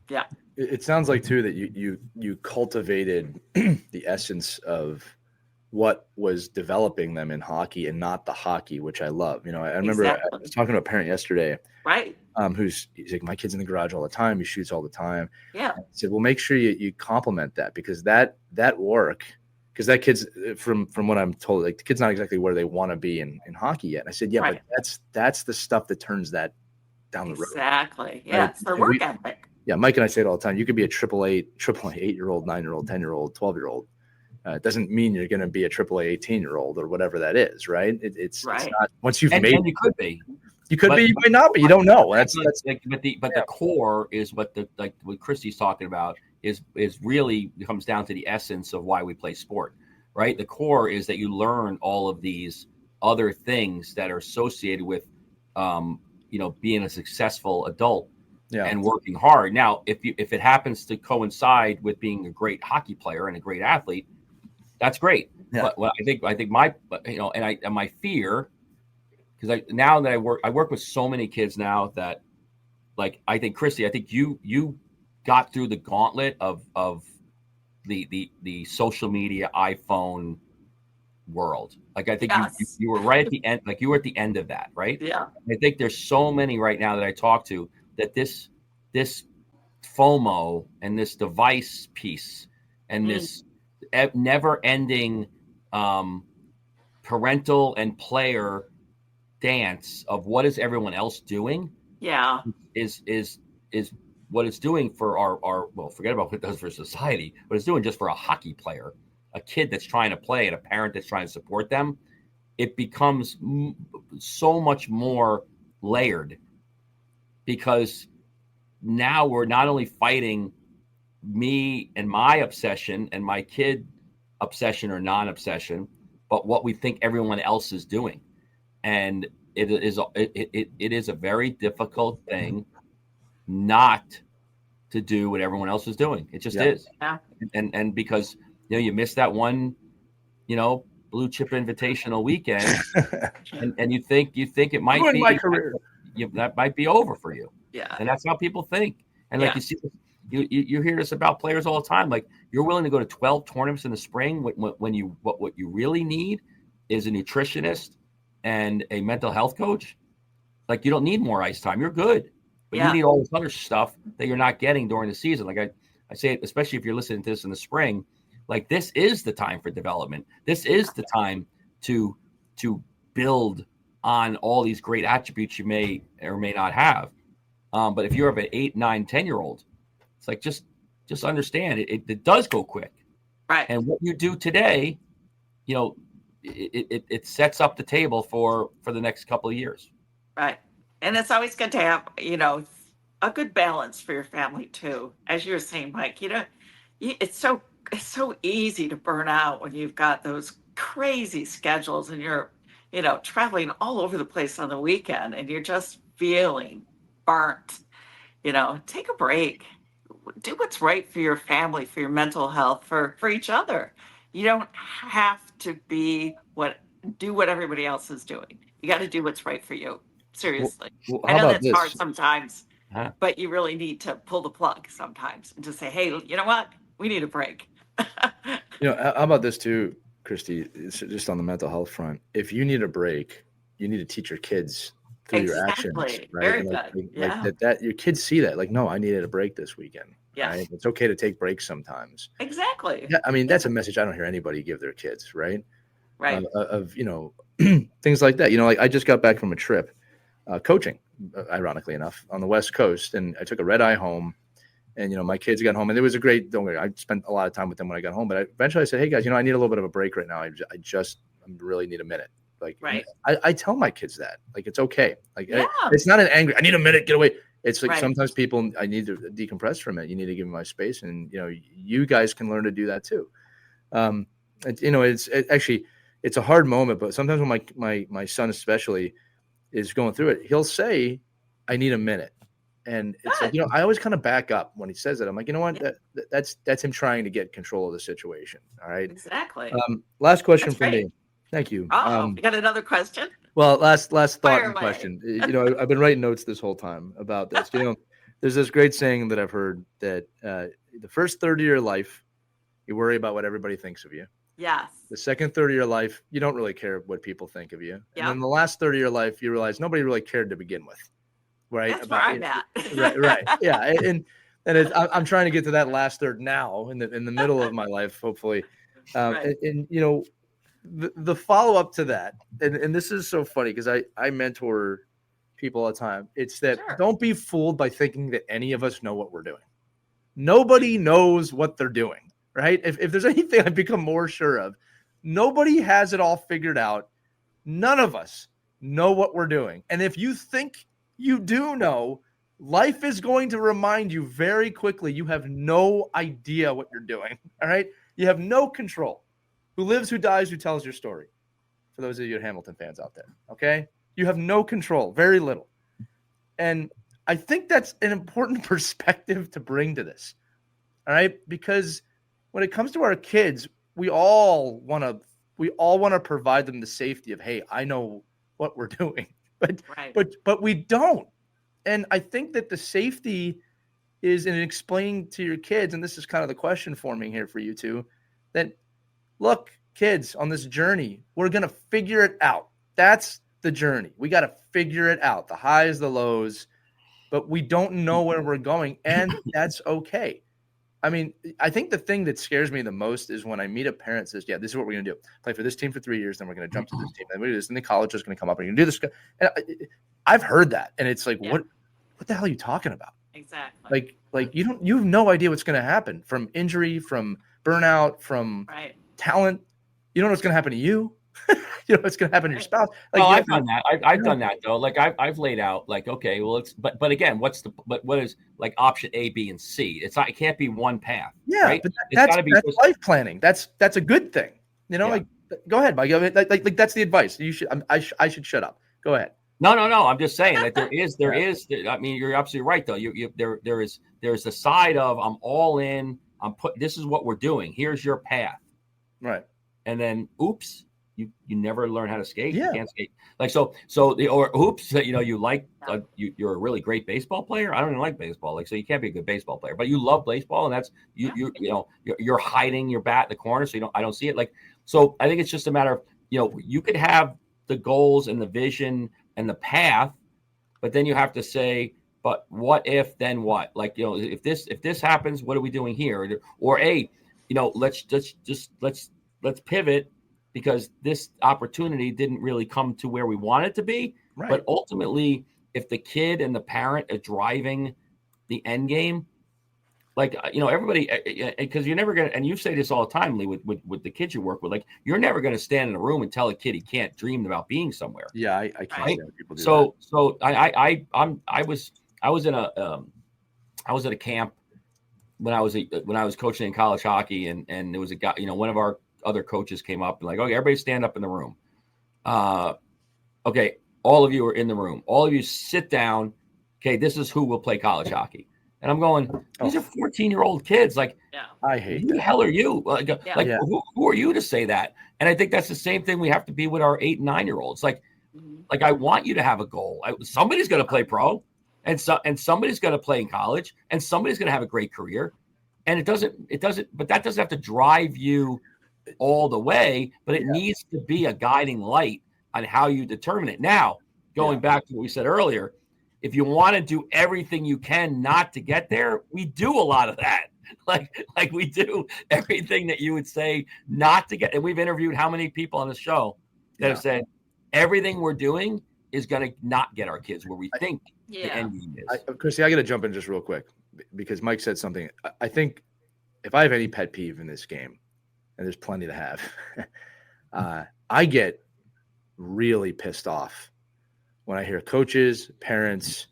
Yeah. It sounds like too that you cultivated the essence of what was developing them in hockey and not the hockey, which I love. I remember I was talking to a parent yesterday, right? He's like, my kid's in the garage all the time. He shoots all the time. Yeah. I said, well, make sure you complement that, because that work, because that kid's from what I'm told, like the kid's not exactly where they want to be in hockey yet. And I said, yeah, right. But that's the stuff that turns that down the road. Exactly. Yeah. Right? It's their work ethic. Yeah. Mike and I say it all the time. You could be a AAA 8-year-old, 9-year-old, 10-year-old, 12-year-old. It doesn't mean you're going to be a AAA 18-year-old or whatever that is, right? It's not, once you've made. And you could be. You could be. You might not be. You don't know. That's the core is what what Christie's talking about is really comes down to the essence of why we play sport, right? The core is that you learn all of these other things that are associated with, being a successful adult and working hard. Now, if it happens to coincide with being a great hockey player and a great athlete, that's great. Yeah. But I think my my fear, because now that I work with so many kids now that, like, I think Christy, I think you got through the gauntlet of the social media iPhone world. Like, I think you were right at the end, like you were at the end of that, right? Yeah. I think there's so many right now that I talk to that this FOMO and this device piece and this never ending parental and player dance of what is everyone else doing Yeah. is what it's doing for our well, forget about what it does for society, but it's doing just for a hockey player, a kid that's trying to play and a parent that's trying to support them. It becomes so much more layered because now we're not only fighting me and my obsession and my kid obsession or non-obsession, but what we think everyone else is doing. And it is a very difficult thing not to do what everyone else is doing. It just is. Yeah. And because you missed that one, blue chip invitational weekend, and you think it might Ruined be my career. that might be over for you. Yeah. And that's how people think. And like you see, you hear this about players all the time. Like you're willing to go to 12 tournaments in the spring when what you really need is a nutritionist and a mental health coach. Like you don't need more ice time. You're good. But you need all this other stuff that you're not getting during the season. Like I say, especially if you're listening to this in the spring, like this is the time for development. This is the time to build on all these great attributes you may or may not have. But if you're of an 8, 9, 10-year-old, it's like just understand it does go quick. Right. And what you do today, it sets up the table for the next couple of years. Right. And it's always good to have, a good balance for your family too. As you were saying, Mike, it's so easy to burn out when you've got those crazy schedules and you're, traveling all over the place on the weekend and you're just feeling burnt. Take a break. Do what's right for your family, for your mental health, for each other. You don't have to do what everybody else is doing. You got to do what's right for you. Seriously. Well, I how know about that's this? hard sometimes, Huh? but you really need to pull the plug sometimes and just say, hey, you know what? We need a break. How about this too, Christie? It's just on the mental health front. If you need a break, you need to teach your kids through your actions, Exactly. right? Very And good. like that your kids see that. Like, no, I needed a break this weekend. Yes. Right? It's okay to take breaks sometimes. Exactly. Yeah, I mean, that's a message I don't hear anybody give their kids, right? Right. Of things like that. Like I just got back from a trip, coaching, ironically enough, on the West Coast, and I took a red eye home. And my kids got home, and it was a great. Don't worry, I spent a lot of time with them when I got home. But eventually, I said, "Hey guys, I need a little bit of a break right now. I really need a minute." Like, right. I tell my kids that, like, it's okay. Like, Yeah. it's not an angry. I need a minute. Get away. It's like Right. sometimes people, I need to decompress from it. You need to give me my space, and you guys can learn to do that too. It's a hard moment, but sometimes when my son especially is going through it, he'll say, "I need a minute." And it's like, I always kind of back up when he says that. I'm like, you know what? That's him trying to get control of the situation. All right. Exactly. Last question That's for great. me. Thank you. You got another question? Well, last thought Fire and away. question. I've been writing notes this whole time about this. There's this great saying that I've heard that the first third of your life, you worry about what everybody thinks of you. Yes. The second third of your life, you don't really care what people think of you. Yep. And then the last third of your life, you realize nobody really cared to begin with. Right. That's where I'm at. Right. Yeah. And I'm trying to get to that last third now in the middle of my life, hopefully. Right. And the follow up to that, and this is so funny because I mentor people all the time. It's that Don't be fooled by thinking that any of us know what we're doing. Nobody knows what they're doing. Right. If there's anything I've become more sure of, nobody has it all figured out. None of us know what we're doing. And if you think you do know, life is going to remind you very quickly you have no idea what you're doing. All right. You have no control. Who lives, who dies, who tells your story. For those of you Hamilton fans out there. Okay. You have no control, very little. And I think that's an important perspective to bring to this. All right. Because when it comes to our kids, we all want to provide them the safety of, hey, I know what we're doing. But we don't. And I think that the safety is in explaining to your kids, and this is kind of the question forming here for you two, that look, kids, on this journey, we're going to figure it out. That's the journey. We got to figure it out, the highs, the lows, but we don't know where we're going, and that's okay. I mean, I think the thing that scares me the most is when I meet a parent that says, yeah, this is what we're going to do. Play for this team for 3 years, then we're going to jump to this team. Then we do this, and the college is going to come up and you're going to do this. And I've heard that. And it's like, what the hell are you talking about? Exactly. Like you have no idea what's going to happen from injury, from burnout, from talent. You don't know what's going to happen to you. You know what's going to happen to your spouse. Like, I've done that. I've done that though. Like I've laid out like, okay, well, but again, what is like option A, B, and C? It can't be one path. Yeah, right? but that's life planning. That's a good thing. You know, like go ahead, Mike. Like that's the advice. You should. I should shut up. Go ahead. No. I'm just saying that there is. I mean, you're absolutely right though. There's the side of I'm all in. This is what we're doing. Here's your path. Right. And then, oops. You never learn how to skate. Yeah. You can't skate. Like or oops, you like you're a really great baseball player. I don't even like baseball. Like, so you can't be a good baseball player, but you love baseball, and that's you're hiding your bat in the corner, so I don't see it. Like, so I think it's just a matter of you could have the goals and the vision and the path, but then you have to say, but what if, then what? Like, if this happens, what are we doing here? Or let's pivot, because this opportunity didn't really come to where we want it to be. Right. But ultimately, if the kid and the parent are driving the end game, like, everybody, because you're never going to, and you say this all the time, Lee, with the kids you work with, like, you're never going to stand in a room and tell a kid he can't dream about being somewhere. Yeah, I can't stand people do that. So I was at a camp when I was coaching in college hockey, and there was a guy, one of our other coaches came up and like, okay, everybody stand up in the room. Okay, all of you are in the room. All of you sit down. Okay, this is who will play college hockey. And I'm going, these are 14-year-old kids. Like, I hate who that. the hell are you? Who are you to say that? And I think that's the same thing we have to be with our 8 and 9-year-olds. Like I want you to have a goal. Somebody's going to play pro, and somebody's going to play in college, and somebody's going to have a great career. And it doesn't, but that doesn't have to drive you all the way, but it needs to be a guiding light on how you determine it. Now, going back to what we said earlier, if you want to do everything you can not to get there, we do a lot of that. Like we do everything that you would say not to get. And we've interviewed how many people on the show that have said everything we're doing is going to not get our kids where we think the end game is. Christie, I got to jump in just real quick because Mike said something. I think if I have any pet peeve in this game, and there's plenty to have, I get really pissed off when I hear coaches, parents,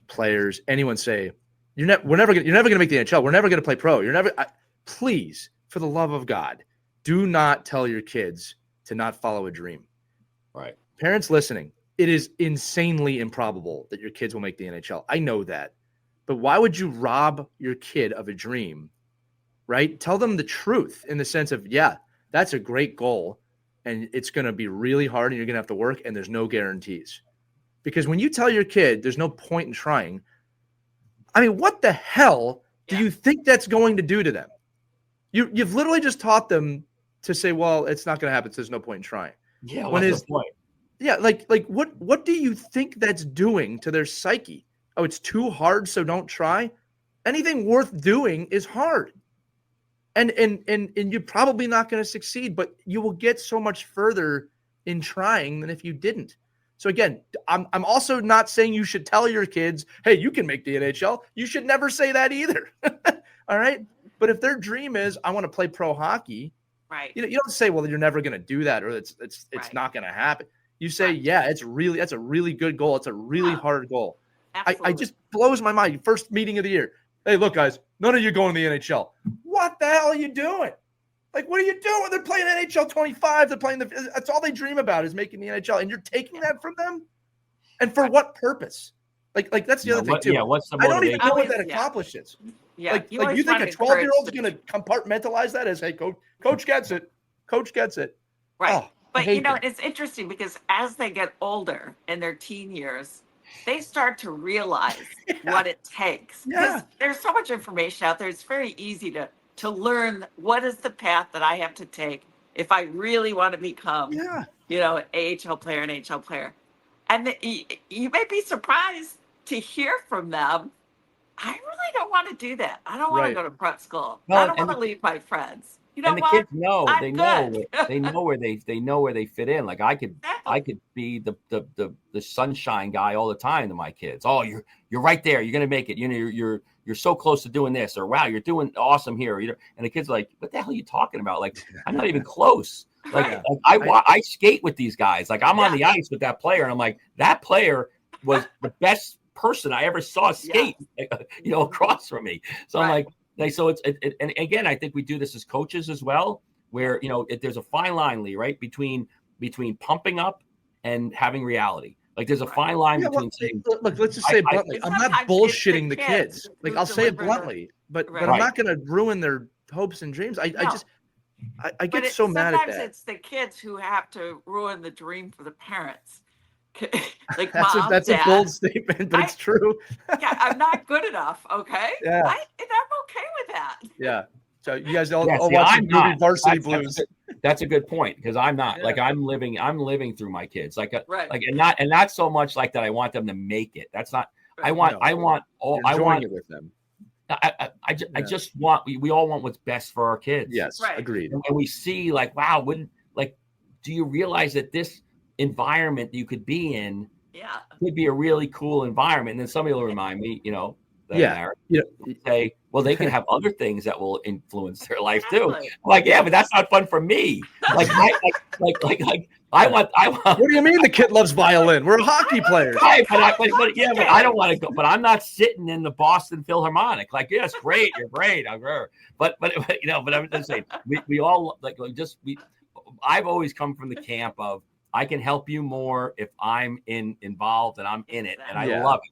players, anyone say, you're never going to make the NHL. We're never going to play pro. Please, for the love of God, do not tell your kids to not follow a dream. Right. Parents listening, it is insanely improbable that your kids will make the NHL. I know that. But why would you rob your kid of a dream? Right? Tell them the truth in the sense of, that's a great goal, and it's going to be really hard, and you're going to have to work, and there's no guarantees. Because when you tell your kid there's no point in trying, I mean, what the hell do you think that's going to do to them? You've literally just taught them to say, well, it's not going to happen, so there's no point in trying. Yeah, what's the point? Yeah, like what do you think that's doing to their psyche? Oh, it's too hard, so don't try. Anything worth doing is hard. And you're probably not going to succeed, but you will get so much further in trying than if you didn't. So again, I'm also not saying you should tell your kids, hey, you can make the NHL. You should never say that either. All right. But if their dream is, I want to play pro hockey, right? You don't say, well, you're never going to do that, or it's not going to happen. You say, that's a really good goal. It's a really hard goal. I just blows my mind. First meeting of the year. Hey, look, guys, none of you going to the NHL. What the hell are you doing? Like, what are you doing? They're playing NHL 25. They're playing that's all they dream about is making the NHL. And you're taking that from them? And for what purpose? Like that's the other thing, too. Yeah, what's the motivation? I don't even know what that accomplishes. Yeah. Like you think a 12-year-old's going to compartmentalize that as, hey, coach gets it. Coach gets it. Right. But, it's interesting because as they get older in their teen years, they start to realize what it takes. Because there's so much information out there. It's very easy to learn what is the path that I have to take if I really want to become, an AHL player, an NHL player. And you may be surprised to hear from them. I really don't want to do that. I don't want to go to prep school. No, I don't want to leave my friends. You know and the what? kids know I'm they good. know where they fit in. Like I could Exactly. be the sunshine guy all the time to my kids. Oh, you're right there. You're gonna make it. You know, you're so close to doing this, or wow, you're doing awesome here. You know, and the kids are like, what the hell are you talking about? Like, I'm not even close. Like, Right. I skate with these guys. Like I'm on the ice with that player, and I'm like, that player was the best person I ever saw skate, you know, across from me. So I'm like, so and again, I think we do this as coaches as well, where, you know, there's a fine line, Lee, right? Between pumping up and having reality. Like there's a fine line between saying, look, let's just say it bluntly. I'm not sometimes it's bullshitting the the kids. Like I'll say it deliver the- bluntly, but Right. I'm not going to ruin their hopes and dreams. I get so mad at sometimes that. it's the kids who have to ruin the dream for the parents. Like that's a bold statement, but it's true. Yeah, I'm not good enough. Okay. Yeah. And I'm okay with that. Yeah. So you guys all see, watch I'm the movie not. Varsity Blues. That's a good point, because I'm not. Yeah. Like I'm living through my kids. Like Right. like and not so much like that I want them to make it. That's not. Right. I want it with them. I just want we all want what's best for our kids. Yes, Right. agreed. And we see like, wow, do you realize that this environment you could be in could be a really cool environment? And then somebody will remind me, you know, say, well, they can have other things that will influence their life too. I'm like, yeah, but that's not fun for me. Like I want. What do you mean the kid loves violin? We're hockey players. Right, but I don't want to go. But I'm not sitting in the Boston Philharmonic. Like, yes, great, you're great. But you know, but I'm just saying, we all I've always come from the camp of, I can help you more if I'm involved and I'm in it, and I love it,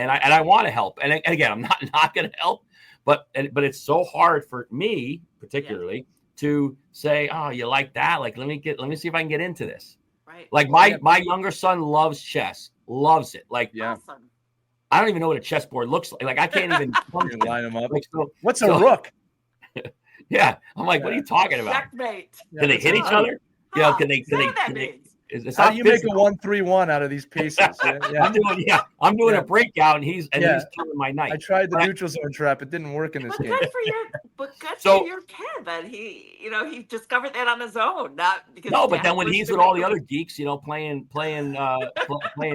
and I want to help. And again, I'm not going to help, but it's so hard for me, particularly, to say, oh, you like that? Like, let me see if I can get into this. Right. Like my younger son loves chess, loves it. Like, Awesome. I don't even know what a chessboard looks like. Like, I can't even line them up. Like, what's a rook? Yeah, I'm like, what are you talking about? Checkmate. Can they hit each other? You know, can they? How do you make a 1-3-1 out of these pieces? Yeah. I'm doing a breakout, and he's turning my knight. I tried the neutral zone trap; it didn't work in this game. Good for your kid that he discovered that on his own, not because. No, but then when he's with all the other geeks, you know, playing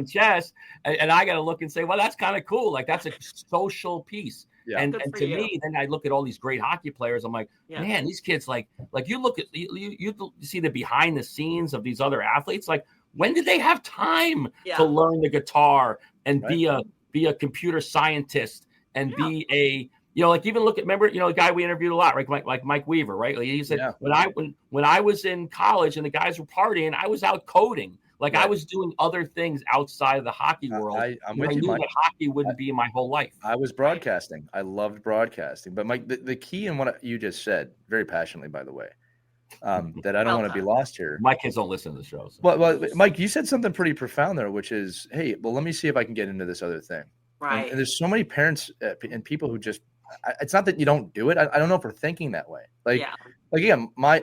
chess, and I got to look and say, well, that's kind of cool. Like, that's a social piece. Yeah. And to me, then I look at all these great hockey players. I'm like, man, these kids, like you look at you see the behind the scenes of these other athletes. Like, when did they have time to learn the guitar and be a computer scientist and be a, you know, like, even look at, remember, you know, the guy we interviewed a lot, right? Like Mike Weaver, right? Like, he said, when I was in college and the guys were partying, I was out coding. Like, I was doing other things outside of the hockey world. I'm with you, knew Mike. that hockey wouldn't be my whole life. I was broadcasting. I loved broadcasting. But Mike, the key in what you just said, very passionately, by the way, that I don't want to be lost here. My kids don't listen to the show. So. Well, Mike, you said something pretty profound there, which is, hey, well, let me see if I can get into this other thing. Right. And there's so many parents and people who just, it's not that you don't do it. I don't know if we're thinking that way. Like again, I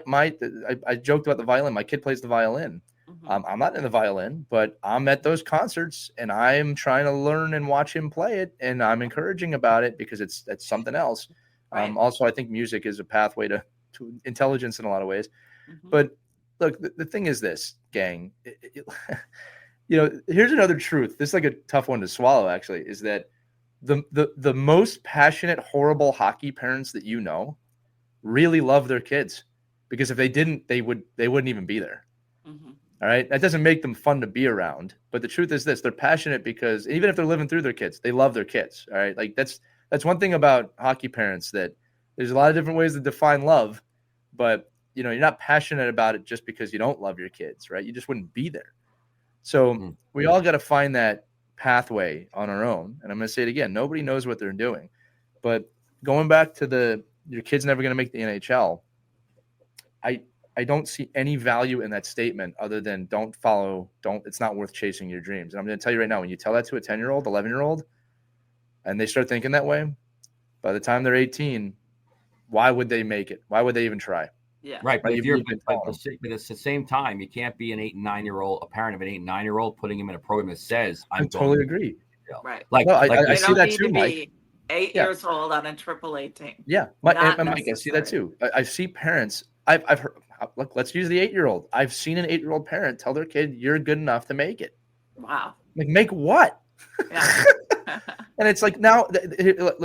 joked about the violin. My kid plays the violin. I'm not in the violin, but I'm at those concerts and I'm trying to learn and watch him play it. And I'm encouraging about it because it's something else. Right. Also, I think music is a pathway to intelligence in a lot of ways. But look, the thing is this, gang, you know, here's another truth. This is like a tough one to swallow, actually, is that the most passionate, horrible hockey parents that you know really love their kids, because if they didn't, they wouldn't even be there. All right. That doesn't make them fun to be around. But the truth is this, they're passionate because even if they're living through their kids, they love their kids. All right. Like that's one thing about hockey parents, that there's a lot of different ways to define love, but you know, you're not passionate about it just because you don't love your kids, right? You just wouldn't be there. So we all got to find that pathway on our own. And I'm going to say it again. Nobody knows what they're doing, but going back to your kid's never going to make the NHL. I don't see any value in that statement other than it's not worth chasing your dreams. And I'm going to tell you right now, when you tell that to a 10-year-old, 11-year-old, and they start thinking that way, by the time they're 18, why would they make it? Why would they even try? Yeah. Right. But at the same time, you can't be an 8 and 9-year-old, a parent of an 8 and 9-year-old, putting him in a program that says, I totally agree. Right. I see that too, Mike. 8 Yeah. years old on a AAA team. Yeah, Not and Mike, I see that necessary. too. I see parents. I've heard. Look, let's use the 8-year-old. I've seen an 8-year-old parent tell their kid, "You're good enough to make it." Wow. Like, make what? Yeah. And it's like now,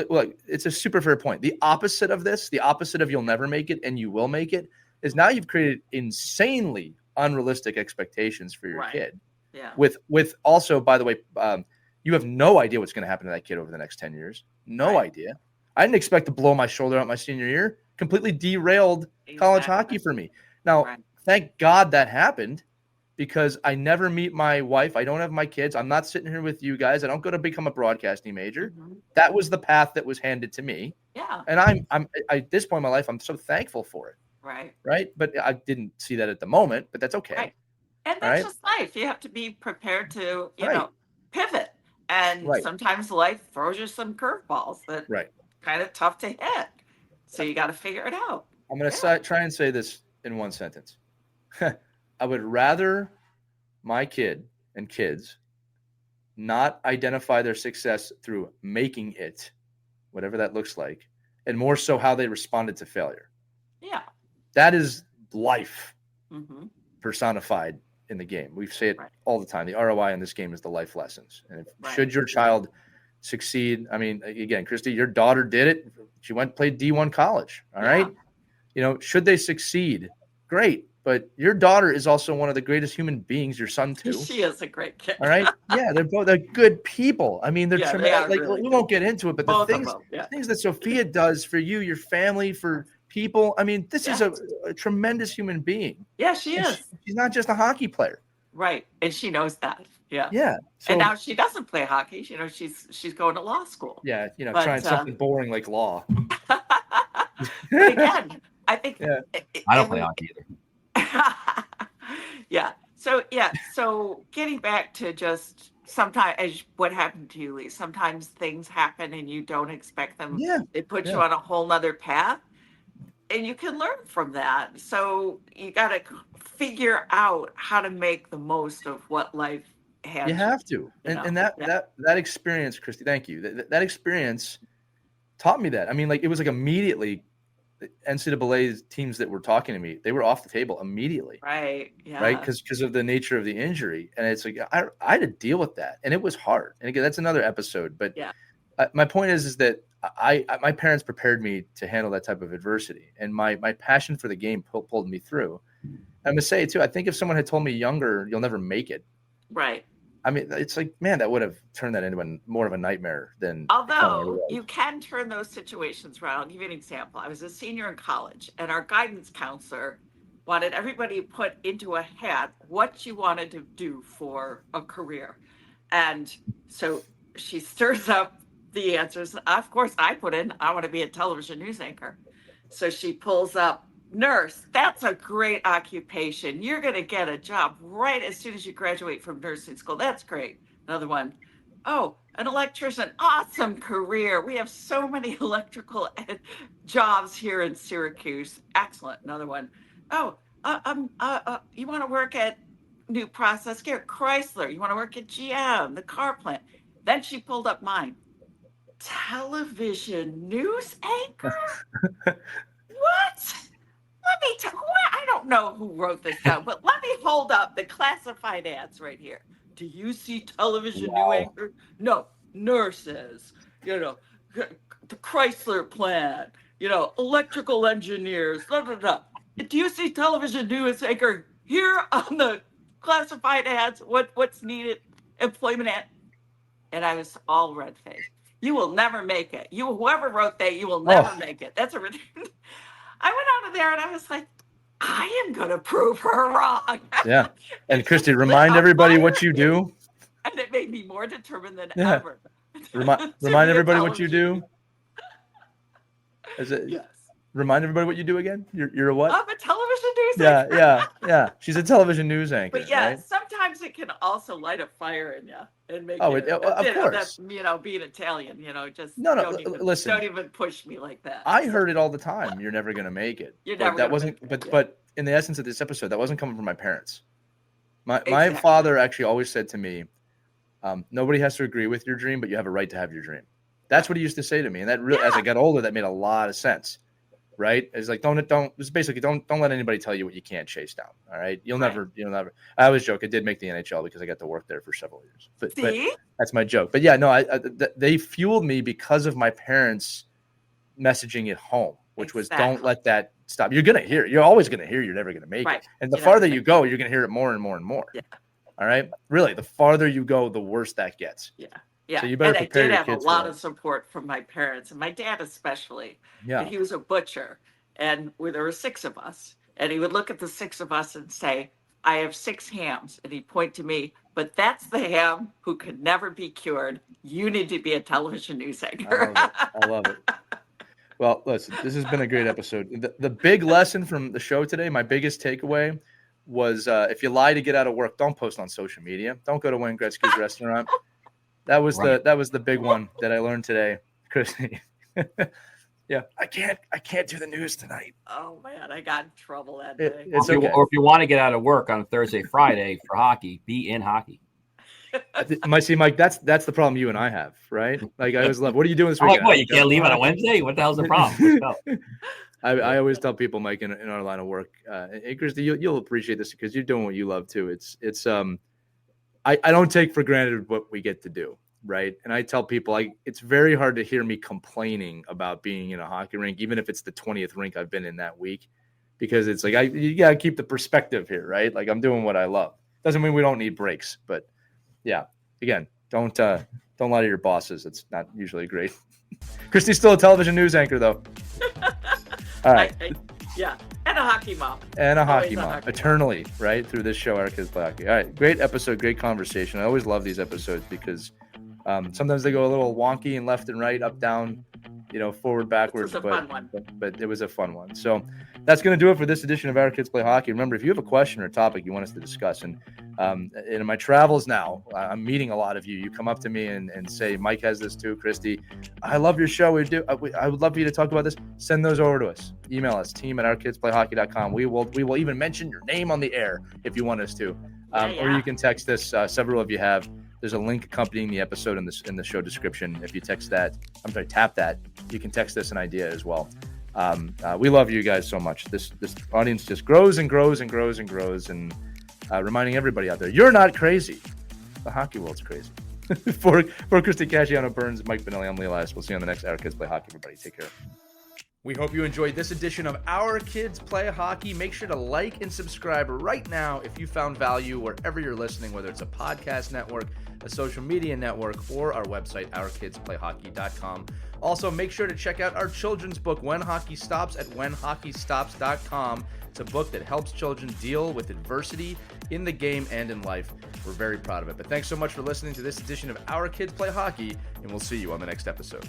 look, it's a super fair point. The opposite of this, the opposite of you'll never make it and you will make it, is now you've created insanely unrealistic expectations for your Right. kid. Yeah. With also, by the way, you have no idea what's going to happen to that kid over the next 10 years. No Right. idea. I didn't expect to blow my shoulder out my senior year. Completely derailed college Exactly. hockey for me. Now, Right. thank God that happened, because I never meet my wife. I don't have my kids. I'm not sitting here with you guys. I don't go to become a broadcasting major. Mhm. That was the path that was handed to me. Yeah. And I'm at this point in my life, I'm so thankful for it. Right. Right. But I didn't see that at the moment, but that's okay. Right. And All that's right. just life. You have to be prepared to, Right. pivot. And Right. sometimes life throws you some curveballs that Right. kind of tough to hit. So you got to figure it out. I'm going to try and say this in one sentence. I would rather my kid and kids not identify their success through making it, whatever that looks like, and more so how they responded to failure. Yeah. That is life Hmm. personified in the game. We say it Right. all the time. The ROI in this game is the life lessons. And if, Right. should your child succeed, I mean, again, Christie, your daughter did it. She went and played D1 college. All right. Should they succeed? Great. But your daughter is also one of the greatest human beings, your son too. She is a great kid. All right. Yeah, they're good people. I mean, they're Yeah, they tremendous. are Like, really we good. won't get into it, but Both the of them. Yeah. things that Sophia does for you, your family, for people. I mean, this is a tremendous human being. Yeah, she And is. she's not just a hockey player. Right. And she knows that. Yeah. Yeah. So, And now she doesn't play hockey. She's going to law school. yeah, but, trying something boring like law. But again, I think Yeah. I don't play hockey either. Yeah. So getting back to just sometimes what happened to you, Lee, sometimes things happen and you don't expect them. Yeah. They put Yeah. you on a whole nother path and you can learn from that. So you got to figure out how to make the most of what life has. You have to. And that experience, Christy, thank you. That experience taught me that. I mean, like, it was like immediately the NCAA teams that were talking to me, they were off the table immediately. Right. Yeah. Right. Because of the nature of the injury. And it's like, I had to deal with that. And it was hard. And again, that's another episode. But my point is that my parents prepared me to handle that type of adversity. And my passion for the game pulled me through. I'm going to say, too, I think if someone had told me younger, you'll never make it. Right. I mean, it's like, man, that would have turned that into more of a nightmare than. Although you can turn those situations around. I'll give you an example. I was a senior in college, and our guidance counselor wanted everybody to put into a hat what you wanted to do for a career. And so she stirs up the answers. Of course, I put in, I want to be a television news anchor. So she pulls up, nurse. That's a great occupation. You're going to get a job right as soon as you graduate from nursing school. That's great. Another one. Oh, an electrician. Awesome career. We have so many electrical jobs here in Syracuse. Excellent. Another one. Oh, you want to work at New Process Care, Chrysler. You want to work at GM, the car plant. Then she pulled up mine. Television news anchor? What? I don't know who wrote this down, but let me hold up the classified ads right here. Do you see television new anchor? No, nurses, the Chrysler plant, electrical engineers, blah, blah, blah. Do you see television news anchor here on the classified ads? What's needed? Employment ad. And I was all red-faced. You will never make it. Whoever wrote that, you will never make it. That's a ridiculous. I went out of there and I was like, I am going to prove her wrong. Yeah. And Christy, remind everybody what you do. And it made me more determined than ever. Remind everybody what you do. Is it? Yes. Remind everybody what you do again. You're a what? I'm a television news anchor. Yeah. She's a television news anchor. But yeah, right? sometimes it can also light a fire in you and make of course. That's, being Italian, just listen. Don't even push me like that. I heard it all the time. You're never going to make it. You're never. That wasn't. But in the essence of this episode, that wasn't coming from my parents. My father actually always said to me, nobody has to agree with your dream, but you have a right to have your dream. That's what he used to say to me. And that really, as I got older, that made a lot of sense. Right? It's like, it's basically don't let anybody tell you what you can't chase down. All right. You'll never. I always joke. I did make the NHL because I got to work there for several years, but that's my joke. But yeah, no, they fueled me because of my parents messaging at home, which was don't let that stop. You're always going to hear, you're never going to make it. And the farther you go, you're going to hear it more and more and more. Yeah. All right. Really, the farther you go, the worse that gets. Yeah. Yeah. So you better prepare your kids. I did have a lot of support from my parents and my dad especially. Yeah. And he was a butcher, and there were 6 of us, and he would look at the 6 of us and say, I have 6 hams. And he'd point to me, but that's the ham who could never be cured. You need to be a television news anchor. I love it. Well, listen, this has been a great episode. The big lesson from the show today, my biggest takeaway was if you lie to get out of work, don't post on social media. Don't go to Wayne Gretzky's restaurant. That was the big one that I learned today, Christie. Yeah, I can't do the news tonight. Oh man, I got in trouble that day. It's okay. Or if you want to get out of work on Thursday, Friday for hockey, be in hockey. Mike, that's the problem you and I have, right? Like I always love. What are you doing this weekend? What, you can't leave on a Wednesday? What the hell's the problem? I always tell people, Mike, in our line of work, hey, Christie, you'll appreciate this because you're doing what you love too. It's I don't take for granted what we get to do, right? And I tell people, it's very hard to hear me complaining about being in a hockey rink, even if it's the 20th rink I've been in that week, because it's like you gotta keep the perspective here, right? Like I'm doing what I love. Doesn't mean we don't need breaks, but yeah. Again, don't lie to your bosses. It's not usually great. Christie's still a television news anchor, though. All right. Yeah, and a hockey mom. And a hockey mom, eternally, right, through this show, Our Kids Play Hockey. All right, great episode, great conversation. I always love these episodes because sometimes they go a little wonky and left and right, up, down, forward, backwards. This was a fun one. But it was a fun one. So that's going to do it for this edition of Our Kids Play Hockey. Remember, if you have a question or topic you want us to discuss, and in my travels now, I'm meeting a lot of you. You come up to me and say, Mike has this too, Christie. I love your show. I would love for you to talk about this. Send those over to us. Email us, team@ourkidsplayhockey.com. We will even mention your name on the air if you want us to. Or you can text us. Several of you have. There's a link accompanying the episode in the show description. If you tap that, you can text us an idea as well. We love you guys so much. This audience just grows and grows and grows and grows, and reminding everybody out there, you're not crazy. The hockey world's crazy. For Christie Casciano Burns, Mike Benelli, I'm Lee Elias. We'll see you on the next Our Kids Play Hockey, everybody. Take care. We hope you enjoyed this edition of Our Kids Play Hockey. Make sure to like and subscribe right now if you found value wherever you're listening, whether it's a podcast network, a social media network, or our website, ourkidsplayhockey.com. Also, make sure to check out our children's book, When Hockey Stops, at whenhockeystops.com. It's a book that helps children deal with adversity in the game and in life. We're very proud of it. But thanks so much for listening to this edition of Our Kids Play Hockey, and we'll see you on the next episode.